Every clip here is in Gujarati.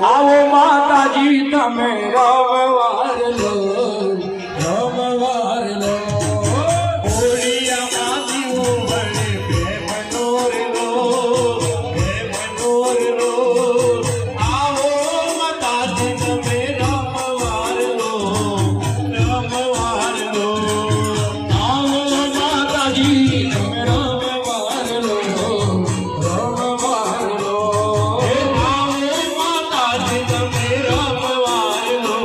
આવો માતાજી તમે રમવાર લો રમવાર લો હોળિયામાં દીવો વળે પ્રેમનો રેલો આવો માતાજી તમે રમવાર લો આવો માતાજી તમે રમવાર લો રમવાર લો આવો માતાજી તમે રમવાર લો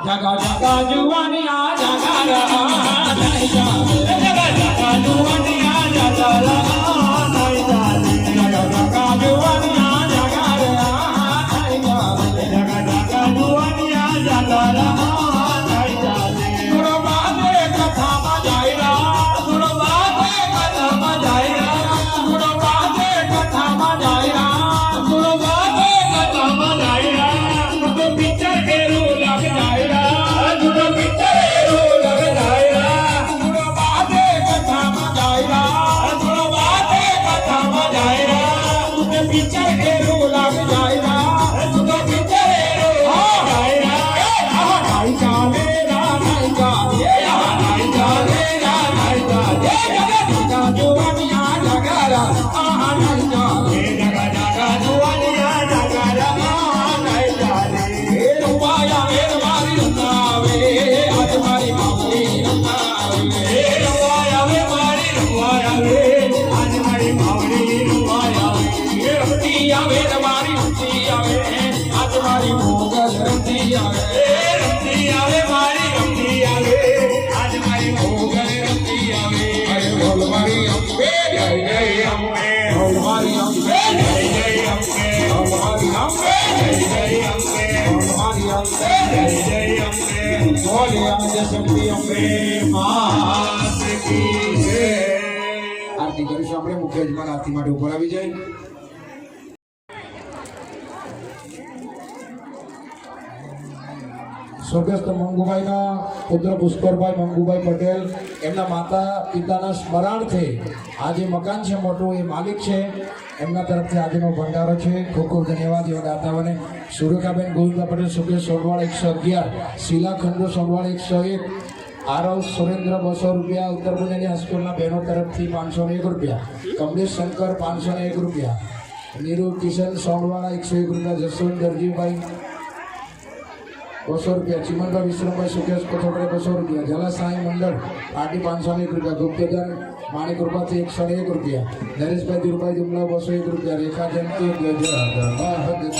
जगा जगा जुवानिया जगारा नहीं जाने जगा जगा जुवानिया जगारा नहीं जाने जगा जगा जुवानिया जगारा नहीं जाने जगा जगा जुवानिया जगारा नहीं जाने गुरबाने कथा बजाइरा गुरबाने कथा बजाइरा गुरबाने कथा बजाइरा गुरबाने कथा बजाइरा तो पिक्चर के रू लग जाएगा तो पिक्चर के रू लग जाएगा गुरबाने कथा बजाइरा गुरबाने कथा बजाइरा तो पिक्चर के रू लग जाएगा तो पिक्चर के रू लग जाएगा नहीं जानेगा नहीं जाने नहीं जानेगा नहीं जाने जगह जगह जुवानिया जगारा नहीं जाने जगह जगह जुवानिया जगारा नहीं जाने रुवाया मेरे मारी रुकावे आज मारी मामली रुकावे रुवाया वे मारी रुवाया वे आज मारी मामली रुवाया वे रुतिया मेरे मारी रुतिया वे आज मारी भोगल रुतिया वे रुतिया वे मारी रुतिया वे आज मारी भोगल रुतिया वे अरे बोल मारी अम्बे जय जय अम्बे बोल मारी अम्बे जय जय अम्बे શક્તિ અંબે માત કી જય. આરતી કરીશું આપણે. મુખ્ય યજમાન આરતી માટે ઉપર આવી જાય. સ્વર્ગસ્થ મંગુભાઈના પુત્ર પુષ્કરભાઈ મંગુભાઈ પટેલ એમના માતા પિતાના સ્મરણાર્થે આ જે મકાન છે મોટું એ માલિક છે એમના તરફથી આજનો ભંડારો છે. ખૂબ ખૂબ ધન્યવાદ એવા દાતાઓને. સુરેખાબેન ગોવિંદા પટેલ સુકેશ સોનવાળ 111, શીલા ખંડો સોનવાળ 101, આરવ સુરેન્દ્ર 200 રૂપિયા, ઉત્તર બુંદેલી હાઈસ્કૂલના બહેનો તરફથી 501 રૂપિયા, કમલેશ શંકર 501 રૂપિયા, નીરુ કિશન સોનવાળા 101 રૂપિયા, જસવંત દરજીભાઈ 200 રૂપિયા, ચિમનભાઈ વિશ્રમભાઈ સુકેશ કોથોડે 200 રૂપિયા, જલા સાંઈ મંડળ પાર્ટી 501 રૂપિયા, ગુપ્તધન માણિક કૃપાથી 101 રૂપિયા, નરેશભાઈ ધીરુભાઈ જુમલા 201 રૂપિયા, રેખા જયંતિ આરતી ભવાની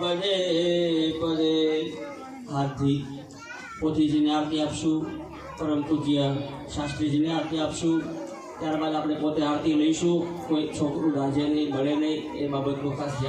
માતાની આરતી પોથીજીને આરતી આપશું, પરમ પૂજ્ય શાસ્ત્રીજીને આરતી આપશું. ત્યારબાદ આપણે પોતે આરતી લઈશું. કોઈ છોકરું ગાજે નહીં, બળે નહીં એ બાબતનું ખાસ ધ્યાન